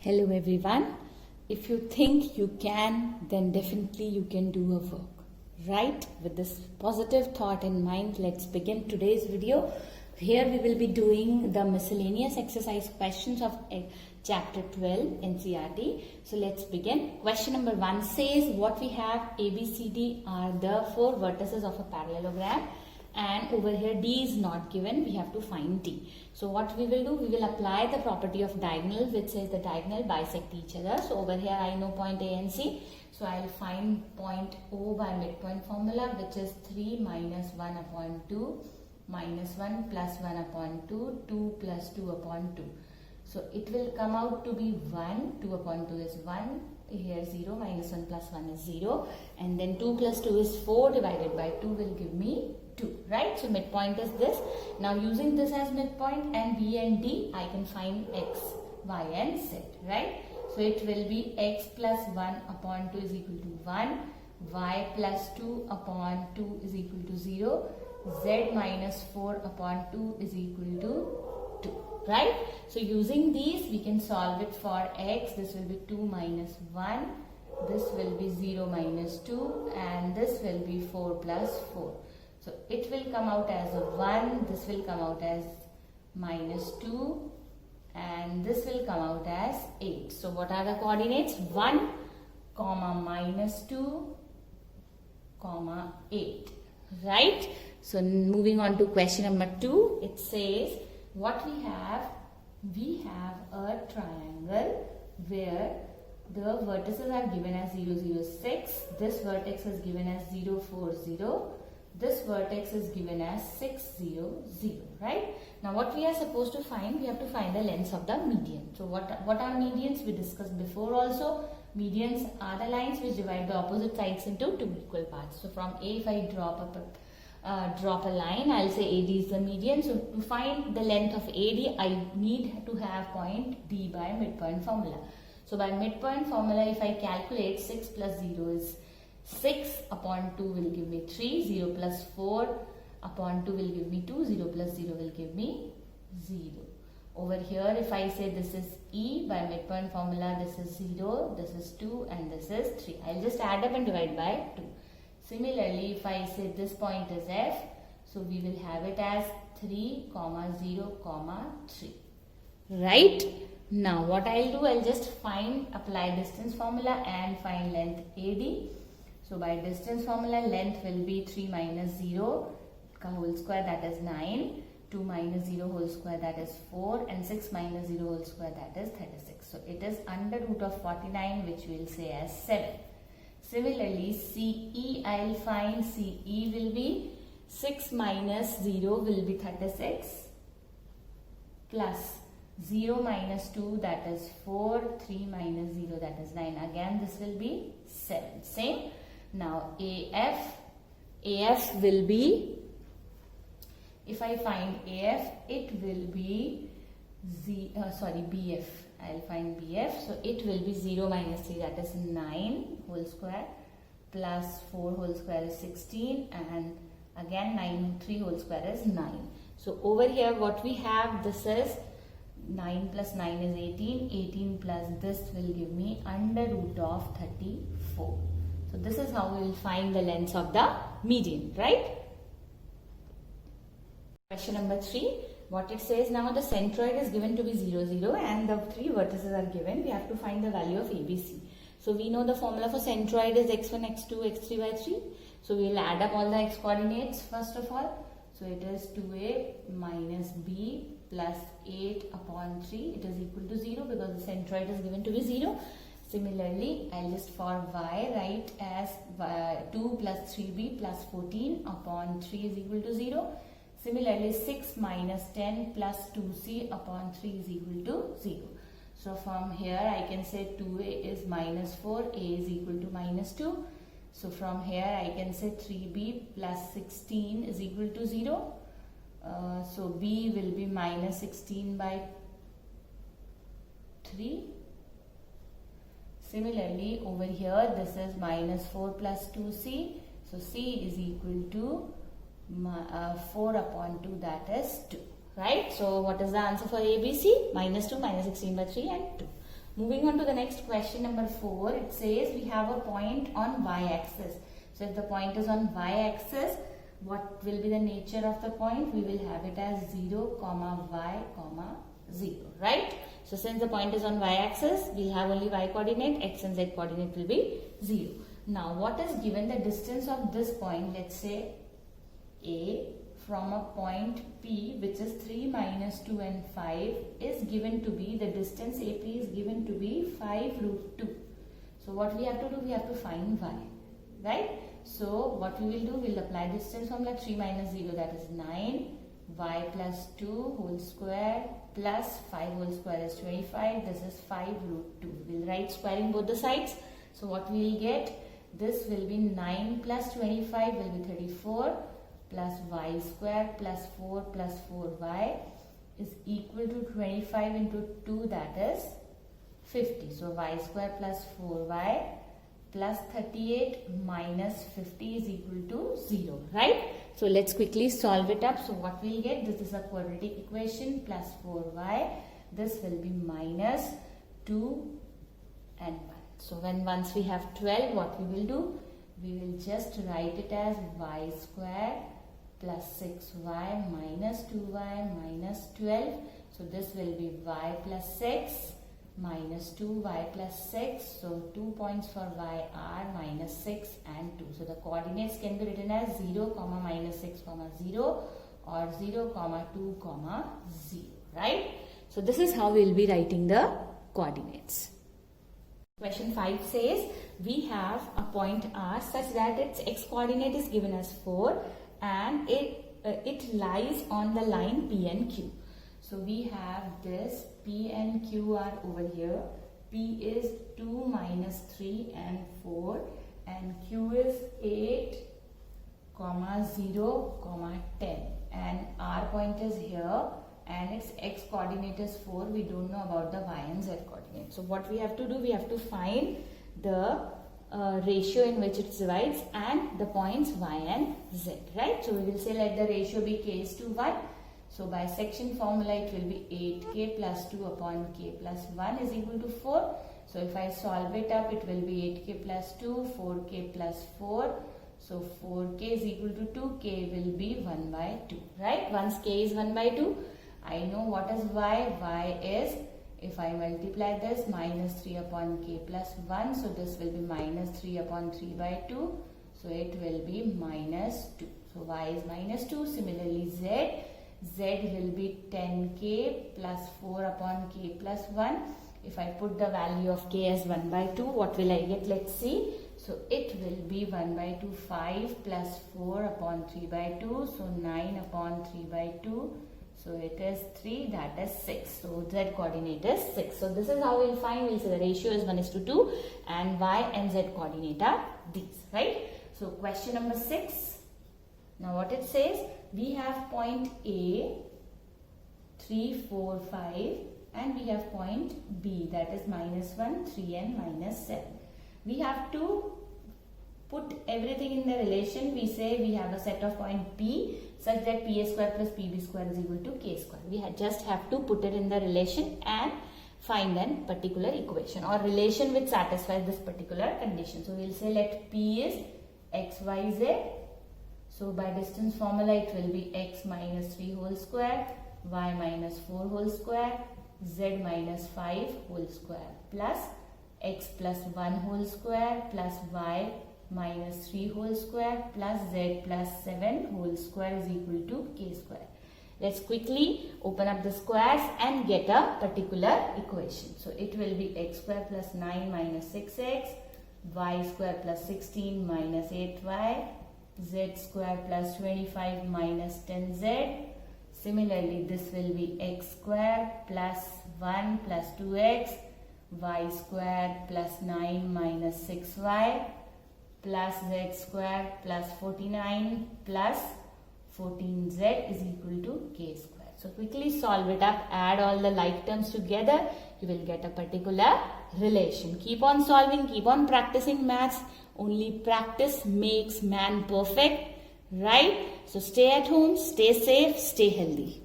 Hello everyone. If you think you can, then definitely you can do a work. Right? With this positive thought in mind, let's begin today's video. Here we will be doing the miscellaneous exercise questions of chapter 12 NCERT. So let's begin. Question number 1 says what we have A, B, C, D are the 4 vertices of a parallelogram. And over here D is not given, we have to find D. So what we will do, we will apply the property of diagonal, which says the diagonal bisect each other. So over here I know point A and C. So I will find point O by midpoint formula, which is 3 minus 1 upon 2 minus 1 plus 1 upon 2, 2 plus 2 upon 2. So it will come out to be 1, 2 upon 2 is 1, here 0, minus 1 plus 1 is 0, and then 2 plus 2 is 4 divided by 2 will give me 2, right? So midpoint is this. Now using this as midpoint and B and D, I can find X, Y and Z, right? So it will be X plus 1 upon 2 is equal to 1, Y plus 2 upon 2 is equal to 0, Z minus 4 upon 2 is equal to 2, right? So using these we can solve it for X. This will be 2 minus 1, this will be 0 minus 2, and this will be 4 plus 4. So it will come out as a 1, this will come out as minus 2, and this will come out as 8. So what are the coordinates? 1, comma minus 2, comma 8, right? So moving on to question number 2, it says what we have a triangle where the vertices are given as 0, 0, 6, this vertex is given as 0, 4, 0, this vertex is given as 6, 0, 0, right? Now what we are supposed to find, we have to find the lengths of the median. So what are medians? We discussed before also. Medians are the lines which divide the opposite sides into two equal parts. So from A, if I drop a line, I'll say AD is the median. So to find the length of AD, I need to have point D by midpoint formula. So by midpoint formula, if I calculate 6 plus 0 is 6 upon 2 will give me 3, 0 plus 4 upon 2 will give me 2, 0 plus 0 will give me 0. Over here, if I say this is E by midpoint formula, this is 0, this is 2 and this is 3. I'll just add up and divide by 2. Similarly, if I say this point is F, so we will have it as 3, 0, 3. Right? Now what I'll do, I'll just apply distance formula and find length AD. So by distance formula, length will be 3 minus 0 whole square, that is 9, 2 minus 0 whole square, that is 4, and 6 minus 0 whole square, that is 36. So it is under root of 49, which we will say as 7. Similarly, CE, I will find CE will be 6 minus 0 will be 36 plus 0 minus 2, that is 4, 3 minus 0, that is 9. Again, this will be 7. Same. Now, AF will be, if I find AF, it will be BF. I'll find BF. So it will be 0 minus 3, that is 9 whole square, plus 4 whole square is 16, and again 9, 3 whole square is 9. So over here what we have, this is 9 plus 9 is 18, 18 plus this will give me under root of 34. So this is how we will find the lengths of the median, right? Question number 3, what it says now, the centroid is given to be 0, 0 and the 3 vertices are given. We have to find the value of ABC. So we know the formula for centroid is x1, x2, x3 by 3. So we will add up all the x coordinates first of all. So it is 2a minus b plus 8 upon 3. It is equal to 0 because the centroid is given to be 0. Similarly, I'll just for y write as 2 plus 3b plus 14 upon 3 is equal to 0. Similarly, 6 minus 10 plus 2c upon 3 is equal to 0. So from here I can say 2a is minus 4, a is equal to minus 2. So from here I can say 3b plus 16 is equal to 0. So b will be minus 16 by 3. Similarly, over here this is minus 4 plus 2c. So c is equal to 4 upon 2, that is 2. Right? So what is the answer for ABC? Minus 2, minus 16 by 3 and 2. Moving on to the next question, number 4. It says we have a point on y-axis. So if the point is on y-axis, what will be the nature of the point? We will have it as 0, y, 0, right? So since the point is on y-axis, we have only y coordinate, x and z coordinate will be 0. Now what is given the distance of this point? Let's say A from a point P, which is 3 minus 2 and 5, is given to be, the distance AP is given to be 5 root 2. So what we have to do? We have to find y, right? So what we will do? We will apply distance formula. 3 minus 0, that is 9, y plus 2 whole square plus 5 whole square is 25. This is 5 root 2. We will write squaring both the sides. So what we will get? This will be 9 plus 25 will be 34 plus y square plus 4 plus 4y is equal to 25 into 2, that is 50. So y square plus 4y plus 38 minus 50 is equal to 0, right? So let's quickly solve it up. So what we'll get? This is a quadratic equation, plus 4y. This will be minus 2 and 1. So once we have 12, what we will do? We will just write it as y square plus 6y minus 2y minus 12. So this will be y plus 6 minus 2y plus 6. So 2 points for y are minus 6 and 2. So the coordinates can be written as 0, minus 6, 0 or 0, 2, 0, right? So this is how we will be writing the coordinates. Question 5 says we have a point R such that its x coordinate is given as 4 and it lies on the line P and Q. So we have this P and Q are over here. P is 2 minus 3 and 4 and Q is 8, 0, 10 and R point is here and its x coordinate is 4. We don't know about the y and z coordinate. So what we have to do? We have to find the ratio in which it divides and the points y and z, right? So we will say let the ratio be k is to 1. So by section formula it will be 8k plus 2 upon k plus 1 is equal to 4. So if I solve it up, it will be 8k plus 2, 4k plus 4. So 4k is equal to 2, k will be 1 by 2, right? Once k is 1 by 2, I know what is y. Y is, if I multiply this, minus 3 upon k plus 1. So this will be minus 3 upon 3 by 2. So it will be minus 2. So y is minus 2. Similarly z. Z will be 10k plus 4 upon k plus 1. If I put the value of k as 1 by 2, what will I get? Let's see. So it will be 1 by 2, 5 plus 4 upon 3 by 2. So 9 upon 3 by 2. So it is 3, that is 6. So z coordinate is 6. So this is how we will find. We will say the ratio is 1 is to 2 and y and z coordinate are these, right? So question number 6. Now what it says? We have point A, 3, 4, 5 and we have point B, that is minus 1, 3 and minus 7. We have to put everything in the relation. We say we have a set of point P such that PA square plus PB square is equal to K square. We just have to put it in the relation and find a particular equation or relation which satisfies this particular condition. So we will say let P is x, y, z. So by distance formula it will be x minus 3 whole square, y minus 4 whole square, z minus 5 whole square plus x plus 1 whole square plus y minus 3 whole square plus z plus 7 whole square is equal to k square. Let's quickly open up the squares and get a particular equation. So it will be x square plus 9 minus 6x, y square plus 16 minus 8y, z square plus 25 minus 10z. Similarly, this will be x square plus 1 plus 2x, y square plus 9 minus 6y plus z square plus 49 plus 14z is equal to k square. So quickly solve it up, add all the like terms together, you will get a particular relation. Keep on solving, keep on practicing maths. Only practice makes man perfect, right? So stay at home, stay safe, stay healthy.